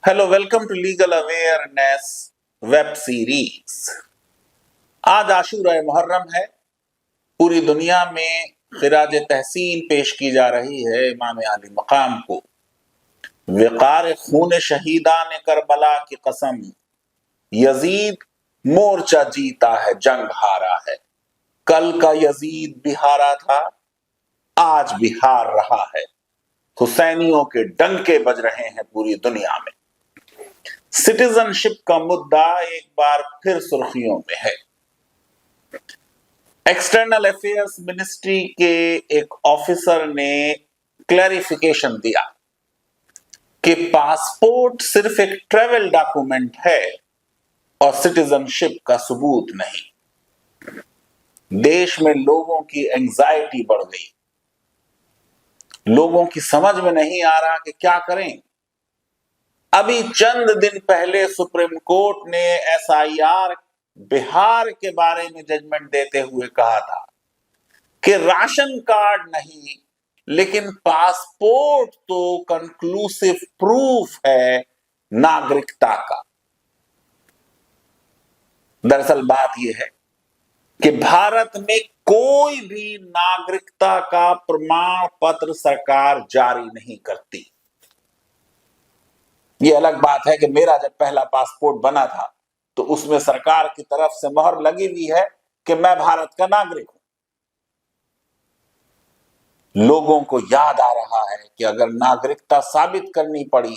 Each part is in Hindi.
Hello, welcome to legal awareness web series. आज आशूरा मुहर्रम है। पूरी दुनिया में खिराज तहसीन पेश की जा रही है इमाम आली मकाम को। विकार खून शहीदान करबला की कसम, यजीद मोर्चा जीता है, जंग हारा है। कल का यजीद भी हारा था, आज भी हार रहा है। हुसैनियों के डंके बज रहे हैं पूरी दुनिया में। सिटीजनशिप का मुद्दा एक बार फिर सुर्खियों में है। एक्सटर्नल अफेयर्स मिनिस्ट्री के एक ऑफिसर ने क्लैरिफिकेशन दिया कि पासपोर्ट सिर्फ एक ट्रैवल डॉक्यूमेंट है और सिटीजनशिप का सबूत नहीं। देश में लोगों की एंजाइटी बढ़ गई। लोगों की समझ में नहीं आ रहा कि क्या करें। अभी चंद दिन पहले सुप्रीम कोर्ट ने एसआईआर बिहार के बारे में जजमेंट देते हुए कहा था कि राशन कार्ड नहीं, लेकिन पासपोर्ट तो कंक्लूसिव प्रूफ है नागरिकता का। दरअसल बात यह है कि भारत में कोई भी नागरिकता का प्रमाण पत्र सरकार जारी नहीं करती। यह अलग बात है कि मेरा जब पहला पासपोर्ट बना था तो उसमें सरकार की तरफ से मोहर लगी हुई है कि मैं भारत का नागरिक हूं। लोगों को याद आ रहा है कि अगर नागरिकता साबित करनी पड़ी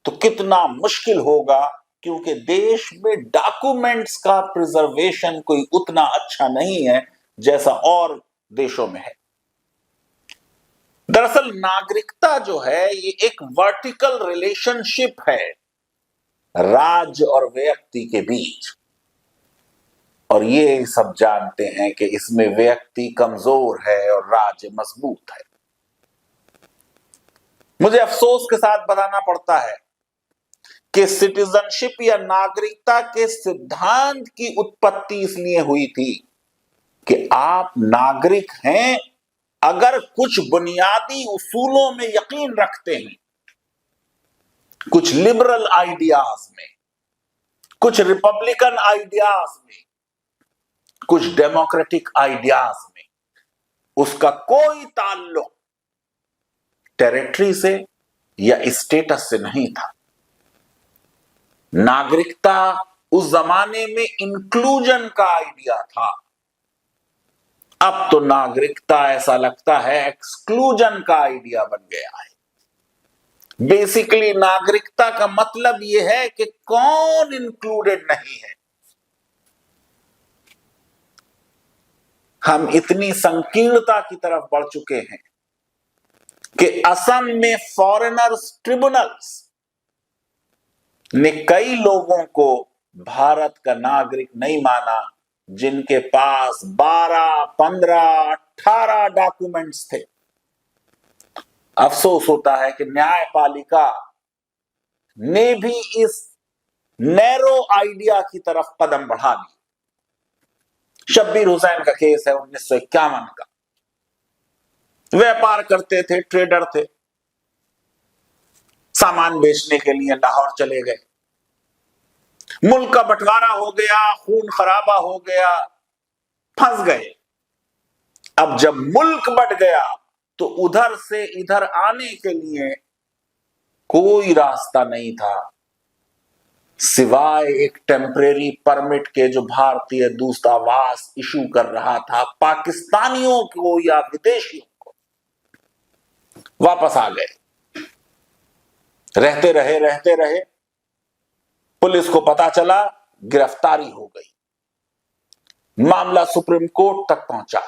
तो कितना मुश्किल होगा, क्योंकि देश में डॉक्यूमेंट्स का प्रिजर्वेशन कोई उतना अच्छा नहीं है जैसा और देशों में है। दरअसल नागरिकता जो है ये एक वर्टिकल रिलेशनशिप है राज्य और व्यक्ति के बीच, और ये सब जानते हैं कि इसमें व्यक्ति कमजोर है और राज्य मजबूत है। मुझे अफसोस के साथ बताना पड़ता है कि सिटीजनशिप या नागरिकता के सिद्धांत की उत्पत्ति इसलिए हुई थी कि आप नागरिक हैं अगर कुछ बुनियादी उसूलों में यकीन रखते हैं, कुछ लिबरल आइडियाज में, कुछ रिपब्लिकन आइडियाज में, कुछ डेमोक्रेटिक आइडियाज में। उसका कोई ताल्लुक टेरिटरी से या स्टेटस से नहीं था। नागरिकता उस जमाने में इंक्लूजन का आइडिया था। अब तो नागरिकता ऐसा लगता है एक्सक्लूजन का आइडिया बन गया है। बेसिकली नागरिकता का मतलब यह है कि कौन इंक्लूडेड नहीं है। हम इतनी संकीर्णता की तरफ बढ़ चुके हैं कि असम में फॉरेनर्स ट्रिब्यूनल्स ने कई लोगों को भारत का नागरिक नहीं माना जिनके पास 12, 15, 18 डॉक्यूमेंट्स थे। अफसोस होता है कि न्यायपालिका ने भी इस नैरो आइडिया की तरफ कदम बढ़ा ली। शब्बीर हुसैन का केस है 1951 का। व्यापार करते थे, ट्रेडर थे, सामान बेचने के लिए लाहौर चले गए। मुल्क का बंटवारा हो गया, खून खराबा हो गया, फंस गए। अब जब मुल्क बट गया तो उधर से इधर आने के लिए कोई रास्ता नहीं था सिवाय एक टेम्परेरी परमिट के जो भारतीय दूतावास इशू कर रहा था पाकिस्तानियों को या विदेशियों को। वापस आ गए, रहते रहे। पुलिस को पता चला, गिरफ्तारी हो गई। मामला सुप्रीम कोर्ट तक पहुंचा।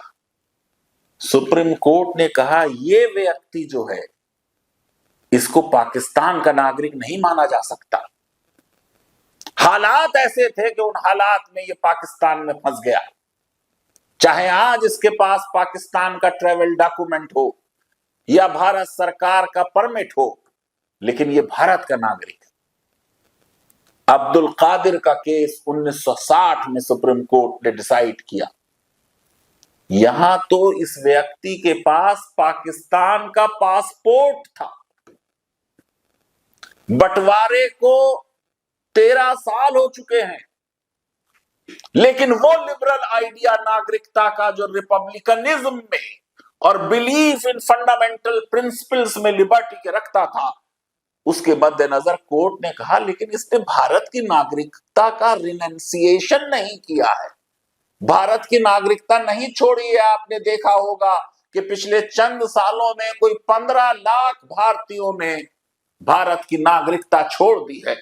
सुप्रीम कोर्ट ने कहा यह व्यक्ति जो है इसको पाकिस्तान का नागरिक नहीं माना जा सकता। हालात ऐसे थे कि उन हालात में यह पाकिस्तान में फंस गया। चाहे आज इसके पास पाकिस्तान का ट्रैवल डॉक्यूमेंट हो या भारत सरकार का परमिट हो, लेकिन यह भारत का नागरिक है। अब्दुल कादिर का केस 1960 में सुप्रीम कोर्ट ने डिसाइड किया। यहां तो इस व्यक्ति के पास पाकिस्तान का पासपोर्ट था, बंटवारे को 13 साल हो चुके हैं, लेकिन वो लिबरल आइडिया नागरिकता का जो रिपब्लिकनिज्म में और बिलीफ इन फंडामेंटल प्रिंसिपल्स में लिबर्टी के रखता था, उसके मद्देनजर कोर्ट ने कहा लेकिन इसने भारत की नागरिकता का रिनंसिएशन नहीं किया है, भारत की नागरिकता नहीं छोड़ी है। आपने देखा होगा कि पिछले चंद सालों में कोई 15 लाख भारतीयों ने भारत की नागरिकता छोड़ दी है।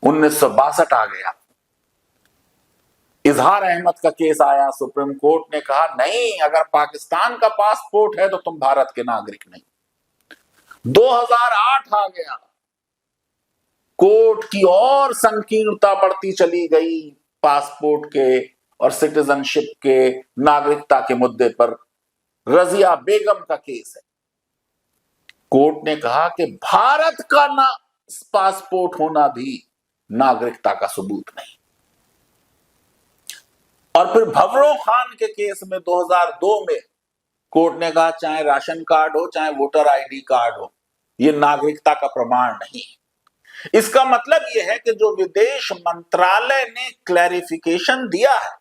1962 आ गया, इजहार अहमद का केस आया, सुप्रीम कोर्ट ने कहा नहीं, अगर पाकिस्तान का पासपोर्ट है तो तुम भारत के नागरिक नहीं। 2008 आ गया, कोर्ट की और संकीर्णता बढ़ती चली गई पासपोर्ट के और सिटीजनशिप के, नागरिकता के मुद्दे पर रजिया बेगम का केस है। कोर्ट ने कहा कि भारत का ना पासपोर्ट होना भी नागरिकता का सबूत नहीं। और फिर भंवरों खान के केस में 2002 में कोर्ट ने कहा चाहे राशन कार्ड हो चाहे वोटर आईडी कार्ड हो, यह नागरिकता का प्रमाण नहीं। इसका मतलब यह है कि जो विदेश मंत्रालय ने क्लैरिफिकेशन दिया है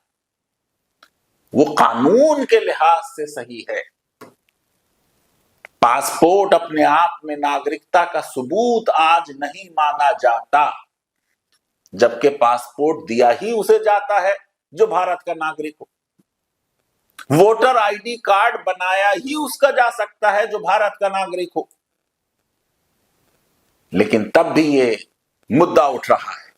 वो कानून के लिहाज से सही है। पासपोर्ट अपने आप में नागरिकता का सबूत आज नहीं माना जाता, जबकि पासपोर्ट दिया ही उसे जाता है जो भारत का नागरिक हो। वोटर आईडी कार्ड बनाया ही उसका जा सकता है जो भारत का नागरिक हो। लेकिन तब भी ये मुद्दा उठ रहा है,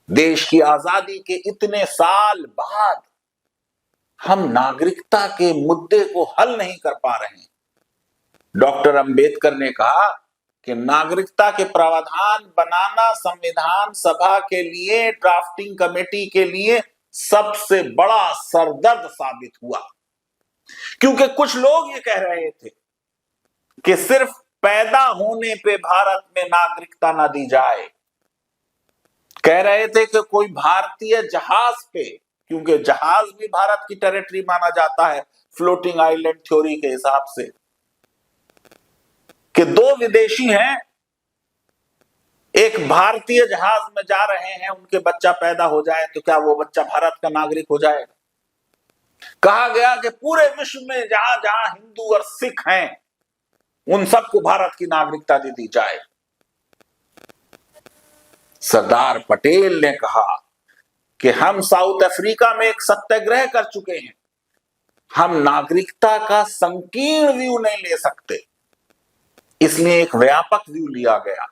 देश की आजादी के इतने साल बाद हम नागरिकता के मुद्दे को हल नहीं कर पा रहे हैं। डॉक्टर अंबेडकर ने कहा कि नागरिकता के प्रावधान बनाना संविधान सभा के लिए, ड्राफ्टिंग कमेटी के लिए सबसे बड़ा सरदर्द साबित हुआ, क्योंकि कुछ लोग ये कह रहे थे कि सिर्फ पैदा होने पे भारत में नागरिकता ना दी जाए। कह रहे थे कि कोई भारतीय जहाज पे, क्योंकि जहाज भी भारत की टेरिटरी माना जाता है फ्लोटिंग आइलैंड थ्योरी के हिसाब से, कि दो विदेशी हैं, एक भारतीय जहाज में जा रहे हैं, उनके बच्चा पैदा हो जाए तो क्या वो बच्चा भारत का नागरिक हो जाएगा? कहा गया कि पूरे विश्व में जहां जहां हिंदू और सिख हैं उन सबको भारत की नागरिकता दे दी जाए। सरदार पटेल ने कहा कि हम साउथ अफ्रीका में एक सत्याग्रह कर चुके हैं, हम नागरिकता का संकीर्ण व्यू नहीं ले सकते, इसलिए एक व्यापक व्यू लिया गया।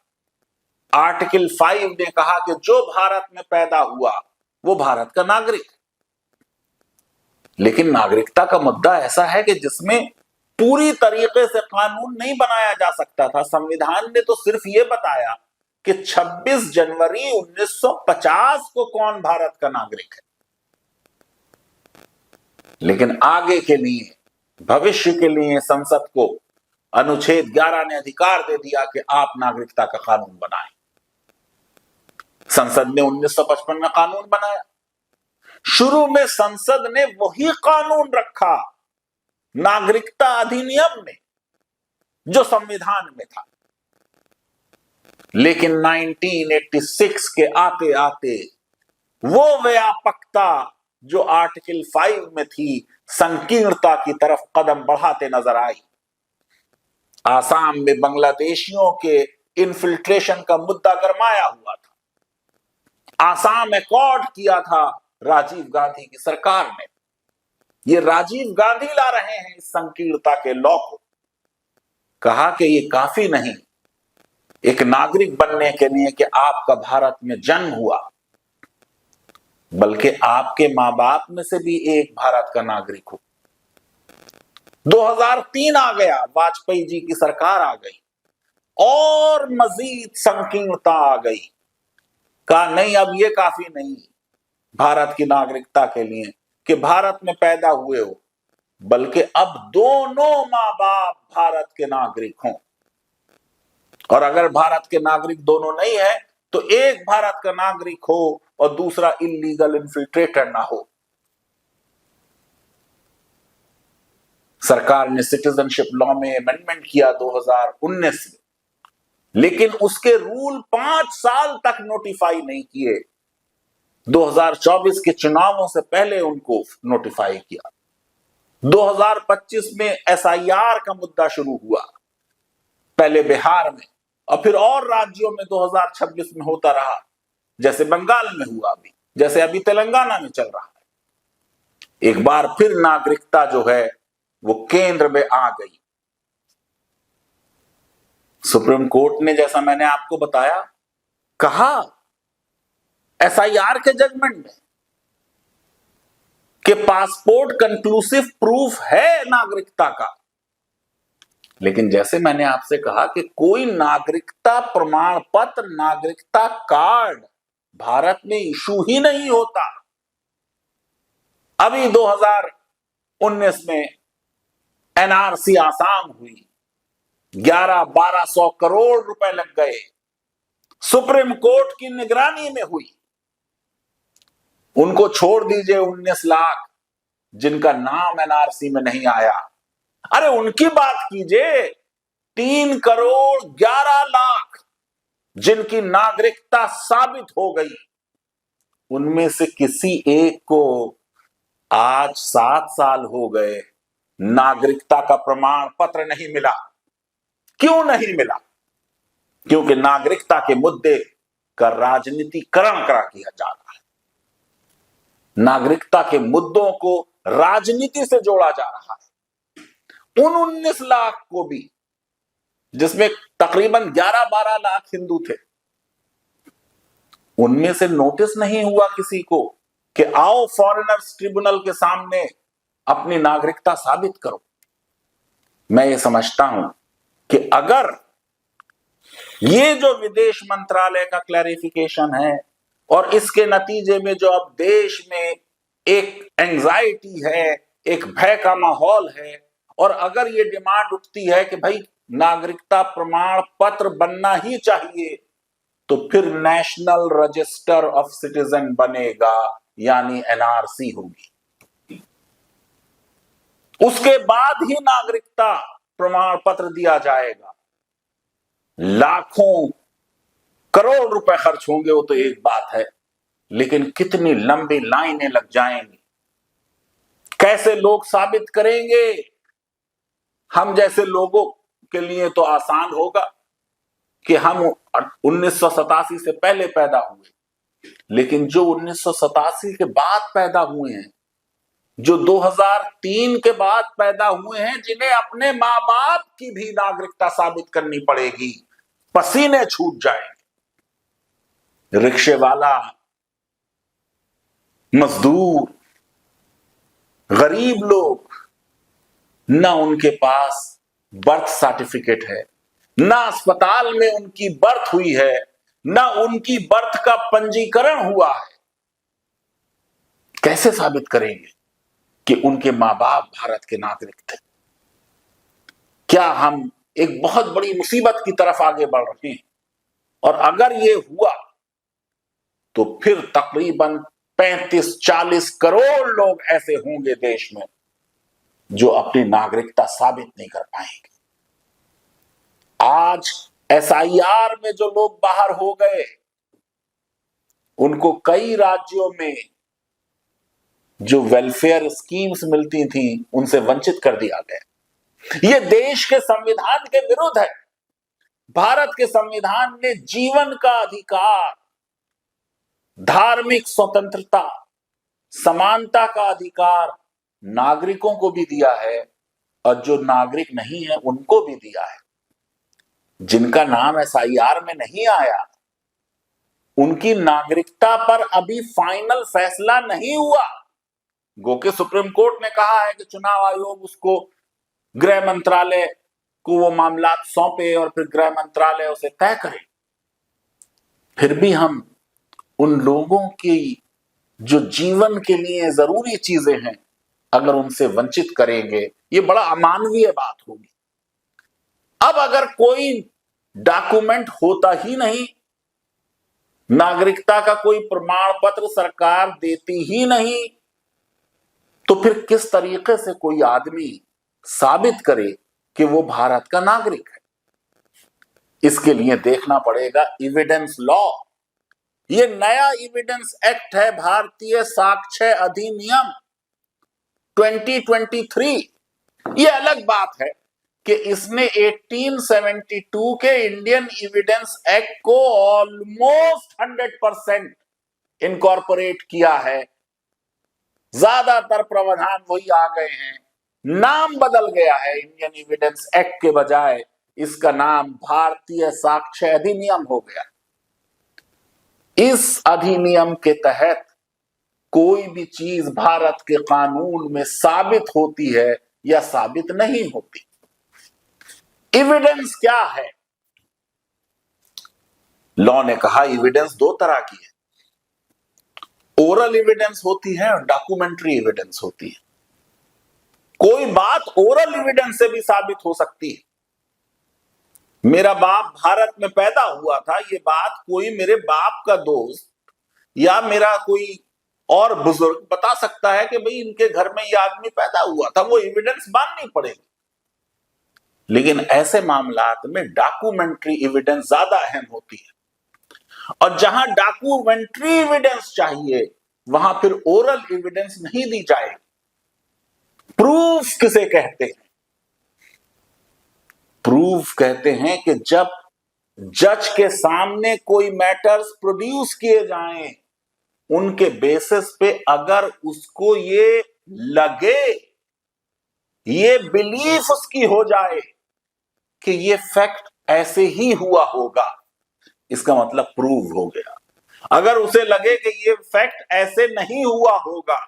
आर्टिकल 5 ने कहा कि जो भारत में पैदा हुआ वो भारत का नागरिक। लेकिन नागरिकता का मुद्दा ऐसा है कि जिसमें पूरी तरीके से कानून नहीं बनाया जा सकता था। संविधान ने तो सिर्फ ये बताया कि 26 जनवरी 1950 को कौन भारत का नागरिक है, लेकिन आगे के लिए, भविष्य के लिए संसद को अनुच्छेद 11 ने अधिकार दे दिया कि आप नागरिकता का कानून बनाएं। संसद ने 1955 में कानून बनाया। शुरू में संसद ने वही कानून रखा नागरिकता अधिनियम में जो संविधान में था, लेकिन 1986 के आते आते वो व्यापकता जो आर्टिकल 5 में थी संकीर्णता की तरफ कदम बढ़ाते नजर आई। आसाम में बांग्लादेशियों के इन्फिल्ट्रेशन का मुद्दा गरमाया हुआ था। आसाम एकॉर्ड किया था राजीव गांधी की सरकार ने। ये राजीव गांधी ला रहे हैं इस संकीर्णता के लॉ को। कहा कि ये काफी नहीं एक नागरिक बनने के लिए कि आपका भारत में जन्म हुआ, बल्कि आपके मां बाप में से भी एक भारत का नागरिक हो। 2003 आ गया, वाजपेयी जी की सरकार आ गई और मजीद संकीर्णता आ गई। कहा नहीं, अब ये काफी नहीं भारत की नागरिकता के लिए कि भारत में पैदा हुए हो, बल्कि अब दोनों मां बाप भारत के नागरिक हों। और अगर भारत के नागरिक दोनों नहीं है तो एक भारत का नागरिक हो और दूसरा इलीगल इन्फिल्ट्रेटर ना हो। सरकार ने सिटीजनशिप लॉ में अमेंडमेंट किया 2019 में, लेकिन उसके रूल 5 साल तक नोटिफाई नहीं किए। 2024 के चुनावों से पहले उनको नोटिफाई किया। 2025 में एसआईआर का मुद्दा शुरू हुआ, पहले बिहार में और फिर और राज्यों में 2026 में होता रहा, जैसे बंगाल में हुआ, अभी जैसे अभी तेलंगाना में चल रहा है। एक बार फिर नागरिकता जो है वो केंद्र में आ गई। सुप्रीम कोर्ट ने, जैसा मैंने आपको बताया, कहा एसआईआर के जजमेंट में कि पासपोर्ट कंक्लूसिव प्रूफ है नागरिकता का। लेकिन जैसे मैंने आपसे कहा कि कोई नागरिकता प्रमाण पत्र, नागरिकता कार्ड भारत में इशू ही नहीं होता। अभी 2019 में एनआरसी आसाम हुई, 11-1200 करोड़ रुपए लग गए, सुप्रीम कोर्ट की निगरानी में हुई। उनको छोड़ दीजिए 19 लाख जिनका नाम एनआरसी में नहीं आया, अरे उनकी बात कीजिए 3,11,00,000 जिनकी नागरिकता साबित हो गई। उनमें से किसी एक को आज 7 साल हो गए, नागरिकता का प्रमाण पत्र नहीं मिला। क्यों नहीं मिला? क्योंकि नागरिकता के मुद्दे का राजनीतिकरण करा किया जा रहा है। नागरिकता के मुद्दों को राजनीति से जोड़ा जा रहा है। उन 19 लाख को भी, जिसमें तकरीबन 11-12 लाख हिंदू थे, उनमें से नोटिस नहीं हुआ किसी को कि आओ फॉरेनर्स ट्रिब्यूनल के सामने अपनी नागरिकता साबित करो। मैं ये समझता हूं कि अगर ये जो विदेश मंत्रालय का क्लैरिफिकेशन है और इसके नतीजे में जो अब देश में एक एंजाइटी है, एक भय का माहौल है, और अगर ये डिमांड उठती है कि भाई नागरिकता प्रमाण पत्र बनना ही चाहिए, तो फिर नेशनल रजिस्टर ऑफ सिटीजन बनेगा, यानी एनआरसी होगी। उसके बाद ही नागरिकता प्रमाण पत्र दिया जाएगा। लाखों करोड़ रुपए खर्च होंगे, वो तो एक बात है, लेकिन कितनी लंबी लाइनें लग जाएंगी, कैसे लोग साबित करेंगे? हम जैसे लोगों के लिए तो आसान होगा कि हम 1987 से पहले पैदा हुए, लेकिन जो 1987 के बाद पैदा हुए हैं, जो 2003 के बाद पैदा हुए हैं, जिन्हें अपने मां बाप की भी नागरिकता साबित करनी पड़ेगी, पसीने छूट जाएंगे। रिक्शे वाला, मजदूर, गरीब लोग, ना उनके पास बर्थ सर्टिफिकेट है, ना अस्पताल में उनकी बर्थ हुई है, ना उनकी बर्थ का पंजीकरण हुआ है। कैसे साबित करेंगे कि उनके मां बाप भारत के नागरिक थे? क्या हम एक बहुत बड़ी मुसीबत की तरफ आगे बढ़ रहे हैं? और अगर ये हुआ तो फिर तकरीबन 35-40 करोड़ लोग ऐसे होंगे देश में जो अपनी नागरिकता साबित नहीं कर पाएंगे। आज एसआईआर में जो लोग बाहर हो गए, उनको कई राज्यों में जो वेलफेयर स्कीम्स मिलती थी, उनसे वंचित कर दिया गया। यह देश के संविधान के विरुद्ध है। भारत के संविधान ने जीवन का अधिकार, धार्मिक स्वतंत्रता, समानता का अधिकार नागरिकों को भी दिया है, और जो नागरिक नहीं है उनको भी दिया है। जिनका नाम एसआईआर में नहीं आया, उनकी नागरिकता पर अभी फाइनल फैसला नहीं हुआ। गो के सुप्रीम कोर्ट ने कहा है कि चुनाव आयोग उसको गृह मंत्रालय को वो मामला सौंपे और फिर गृह मंत्रालय उसे तय करे। फिर भी हम उन लोगों की जो जीवन के लिए जरूरी चीजें हैं, अगर उनसे वंचित करेंगे, ये बड़ा अमानवीय बात होगी। अब अगर कोई डॉक्यूमेंट होता ही नहीं, नागरिकता का कोई प्रमाण पत्र सरकार देती ही नहीं, तो फिर किस तरीके से कोई आदमी साबित करे कि वो भारत का नागरिक है? इसके लिए देखना पड़ेगा एविडेंस लॉ। ये नया एविडेंस एक्ट है, भारतीय साक्ष्य अधिनियम 2023। ये अलग बात है कि इसने 1872 के इंडियन एविडेंस एक्ट को ऑलमोस्ट 100% इनकॉर्पोरेट किया है। ज्यादातर प्रावधान वही आ गए हैं, नाम बदल गया है। इंडियन एविडेंस एक्ट के बजाय इसका नाम भारतीय साक्ष्य अधिनियम हो गया। इस अधिनियम के तहत कोई भी चीज भारत के कानून में साबित होती है या साबित नहीं होती। एविडेंस क्या है? लॉ ने कहा एविडेंस दो तरह की है, ओरल एविडेंस होती है और डॉक्यूमेंट्री एविडेंस होती है। कोई बात ओरल एविडेंस से भी साबित हो सकती है। मेरा बाप भारत में पैदा हुआ था, ये बात कोई मेरे बाप का दोस्त या मेरा कोई और बुजुर्ग बता सकता है कि भाई इनके घर में ये आदमी पैदा हुआ था, वो एविडेंस माननी पड़ेगी। लेकिन ऐसे मामलात में डॉक्यूमेंट्री एविडेंस ज्यादा अहम होती है, और जहां डॉक्यूमेंट्री एविडेंस चाहिए वहां फिर ओरल एविडेंस नहीं दी जाएगी। प्रूफ किसे कहते हैं? प्रूफ कहते हैं कि जब जज के सामने कोई मैटर्स प्रोड्यूस किए जाएं, उनके बेसिस पे अगर उसको ये लगे, ये बिलीफ उसकी हो जाए कि ये फैक्ट ऐसे ही हुआ होगा, इसका मतलब प्रूव हो गया। अगर उसे लगे कि ये फैक्ट ऐसे नहीं हुआ होगा,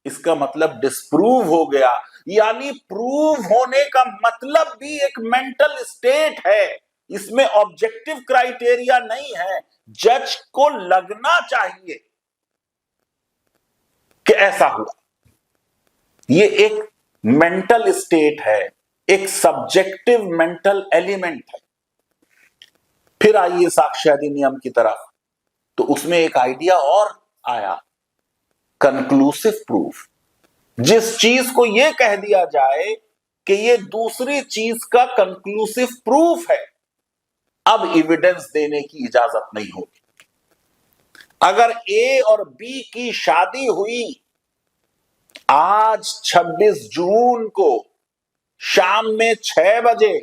इसका मतलब डिस्प्रूव हो गया। यानी प्रूव होने का मतलब भी एक मेंटल स्टेट है, इसमें ऑब्जेक्टिव क्राइटेरिया नहीं है। जज को लगना चाहिए कि ऐसा हुआ। ये एक मेंटल स्टेट है, एक सब्जेक्टिव मेंटल एलिमेंट है। फिर आइए साक्ष्य अधिनियम की तरफ, तो उसमें एक आइडिया और आया, कंक्लूसिव प्रूफ। जिस चीज को यह कह दिया जाए कि यह दूसरी चीज का कंक्लूसिव प्रूफ है, अब एविडेंस देने की इजाजत नहीं होगी। अगर ए और बी की शादी हुई आज 26 जून को शाम में 6 बजे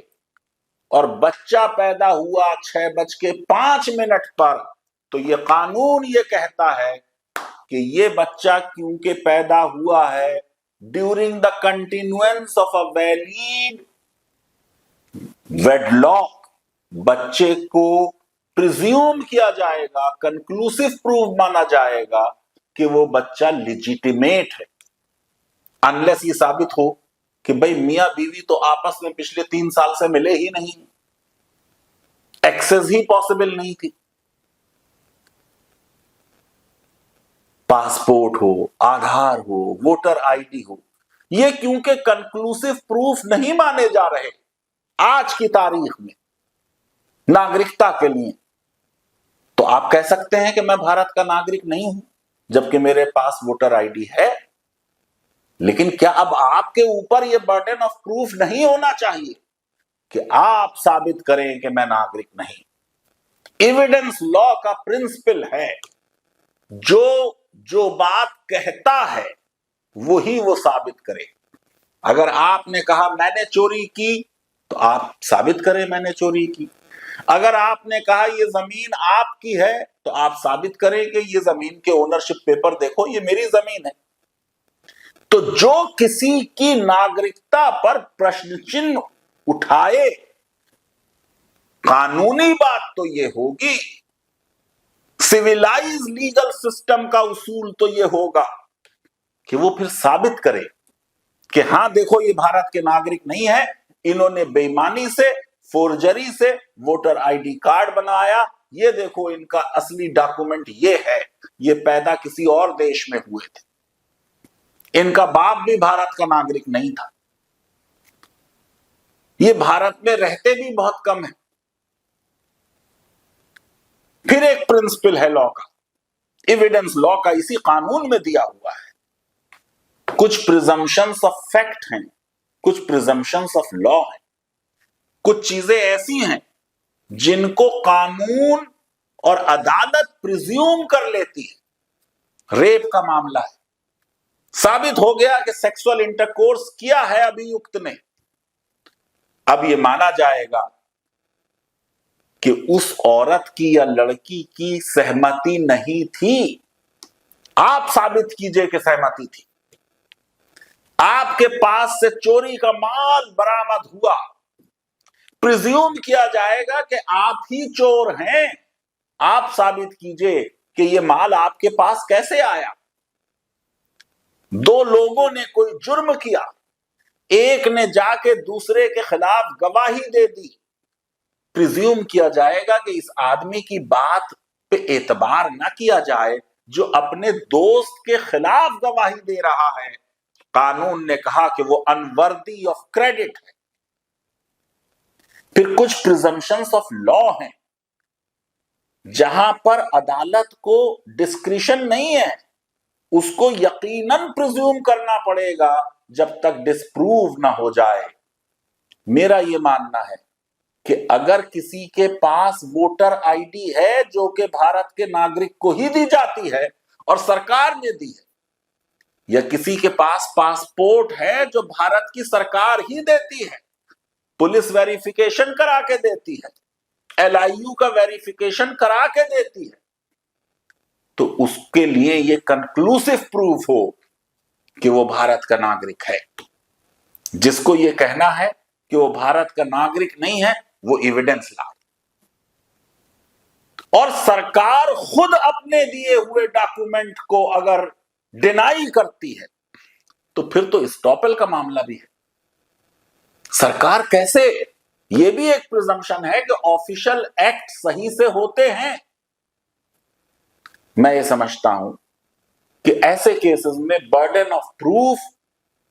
और बच्चा पैदा हुआ 6:05 पर, तो यह कानून यह कहता है कि यह बच्चा क्योंकि पैदा हुआ है during the continuance of a valid wedlock, बच्चे को प्रिज्यूम किया जाएगा, कंक्लूसिव प्रूफ माना जाएगा कि वो बच्चा लिजिटिमेट है, अनलेस ये साबित हो कि भाई मियां बीवी तो आपस में पिछले 3 साल से मिले ही नहीं, एक्सेस ही पॉसिबल नहीं थी। पासपोर्ट हो, आधार हो, वोटर आईडी हो, ये क्योंकि कंक्लूसिव प्रूफ नहीं माने जा रहे आज की तारीख में नागरिकता के लिए, तो आप कह सकते हैं कि मैं भारत का नागरिक नहीं हूं जबकि मेरे पास वोटर आईडी है। लेकिन क्या अब आपके ऊपर यह बर्डन ऑफ प्रूफ नहीं होना चाहिए कि आप साबित करें कि मैं नागरिक नहीं? एविडेंस लॉ का प्रिंसिपल है, जो बात कहता है वही वो साबित करे। अगर आपने कहा मैंने चोरी की, तो आप साबित करें मैंने चोरी की। अगर आपने कहा ये जमीन आपकी है, तो आप साबित करें कि ये जमीन के ओनरशिप पेपर देखो, ये मेरी जमीन है। तो जो किसी की नागरिकता पर प्रश्न चिन्ह उठाए, कानूनी बात तो ये होगी, सिविलाइज लीगल सिस्टम का उसूल तो ये होगा कि वो फिर साबित करे कि हां देखो ये भारत के नागरिक नहीं है, इन्होंने बेईमानी से, फोर्जरी से वोटर आईडी कार्ड बनाया, ये देखो इनका असली डॉक्यूमेंट ये है, ये पैदा किसी और देश में हुए थे, इनका बाप भी भारत का नागरिक नहीं था, ये भारत में रहते भी बहुत कम है। फिर एक प्रिंसिपल है लॉ का, एविडेंस लॉ का इसी कानून में दिया हुआ है। कुछ प्रिजम्पशंस ऑफ फैक्ट हैं, कुछ प्रिजम्पशंस ऑफ लॉ हैं। कुछ चीजें ऐसी हैं जिनको कानून और अदालत प्रिज्यूम कर लेती है। रेप का मामला है, साबित हो गया कि सेक्सुअल इंटरकोर्स किया है अभियुक्त ने, अब यह माना जाएगा कि उस औरत की या लड़की की सहमति नहीं थी। आप साबित कीजिए कि सहमति थी। आपके पास से चोरी का माल बरामद हुआ, प्रिज्यूम किया जाएगा कि आप ही चोर हैं। आप साबित कीजिए कि यह माल आपके पास कैसे आया। दो लोगों ने कोई जुर्म किया, एक ने जाके दूसरे के खिलाफ गवाही दे दी, प्रिज्यूम किया जाएगा कि इस आदमी की बात पे एतबार ना किया जाए जो अपने दोस्त के खिलाफ गवाही दे रहा है। कानून ने कहा कि वो अनवर्दी ऑफ क्रेडिट है। फिर कुछ प्रिजम्पशंस ऑफ लॉ हैं जहां पर अदालत को डिस्क्रिशन नहीं है, उसको यकीनन प्रिज्यूम करना पड़ेगा जब तक डिस्प्रूव ना हो जाए। मेरा यह मानना है कि अगर किसी के पास वोटर आईडी है जो कि भारत के नागरिक को ही दी जाती है और सरकार ने दी है, या किसी के पास पासपोर्ट है जो भारत की सरकार ही देती है, पुलिस वेरिफिकेशन करा के देती है, LIU का वेरिफिकेशन करा के देती है, तो उसके लिए यह कंक्लूसिव प्रूफ हो कि वो भारत का नागरिक है। जिसको यह कहना है कि वो भारत का नागरिक नहीं है, वो एविडेंस लाए। और सरकार खुद अपने दिए हुए डॉक्यूमेंट को अगर डिनाई करती है तो फिर तो स्टॉपेल का मामला भी है। सरकार कैसे, यह भी एक प्रिजम्पशन है कि ऑफिशियल एक्ट सही से होते हैं। मैं ये समझता हूं कि ऐसे केसेस में बर्डन ऑफ प्रूफ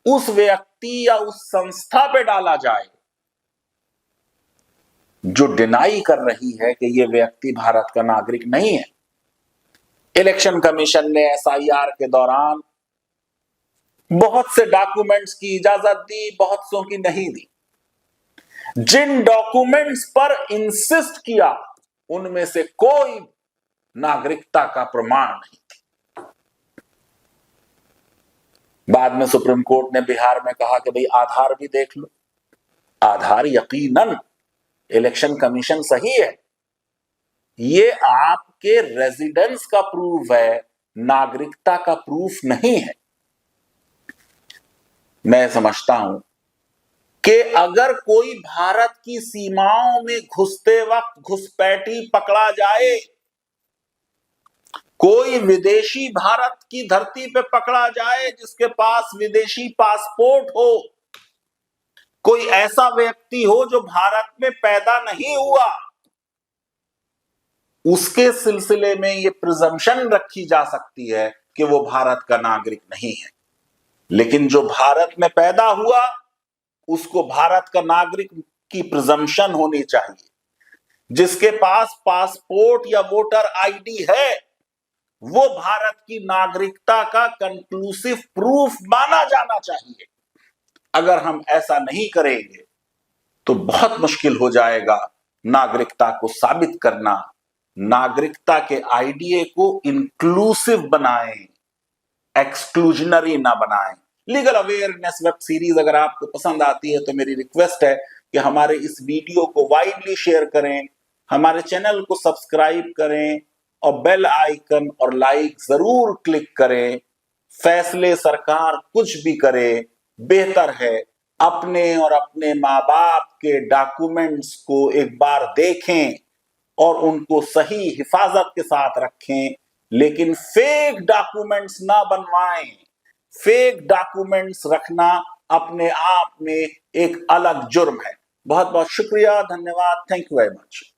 उस व्यक्ति या उस संस्था पे डाला जाए जो डिनाई कर रही है कि यह व्यक्ति भारत का नागरिक नहीं है। इलेक्शन कमीशन ने SIR के दौरान बहुत से डॉक्यूमेंट्स की इजाजत दी, बहुत सो की नहीं दी। जिन डॉक्यूमेंट्स पर इंसिस्ट किया उनमें से कोई नागरिकता का प्रमाण नहीं। बाद में सुप्रीम कोर्ट ने बिहार में कहा कि भाई आधार भी देख लो। आधार यकीनन इलेक्शन कमीशन सही है, ये आपके रेजिडेंस का प्रूफ है, नागरिकता का प्रूफ नहीं है। मैं समझता हूं कि अगर कोई भारत की सीमाओं में घुसते वक्त घुसपैठी पकड़ा जाए, कोई विदेशी भारत की धरती पे पकड़ा जाए जिसके पास विदेशी पासपोर्ट हो, कोई ऐसा व्यक्ति हो जो भारत में पैदा नहीं हुआ, उसके सिलसिले में यह प्रिजम्पशन रखी जा सकती है कि वो भारत का नागरिक नहीं है। लेकिन जो भारत में पैदा हुआ उसको भारत का नागरिक की प्रिजम्पशन होनी चाहिए। जिसके पास पासपोर्ट या वोटर आईडी है वो भारत की नागरिकता का कंक्लूसिव प्रूफ माना जाना चाहिए। अगर हम ऐसा नहीं करेंगे तो बहुत मुश्किल हो जाएगा नागरिकता को साबित करना। नागरिकता के आईडीए को इंक्लूसिव बनाएं, एक्सक्लूजनरी ना बनाएं। लीगल अवेयरनेस वेब सीरीज अगर आपको पसंद आती है तो मेरी रिक्वेस्ट है कि हमारे इस वीडियो को वाइडली शेयर करें, हमारे चैनल को सब्सक्राइब करें और बेल आइकन और लाइक जरूर क्लिक करें। फैसले सरकार कुछ भी करे, बेहतर है अपने और अपने माँ बाप के डॉक्यूमेंट्स को एक बार देखें और उनको सही हिफाजत के साथ रखें, लेकिन फेक डॉक्यूमेंट्स ना बनवाएं। फेक डॉक्यूमेंट्स रखना अपने आप में एक अलग जुर्म है। बहुत बहुत शुक्रिया, धन्यवाद, थैंक यू वेरी मच।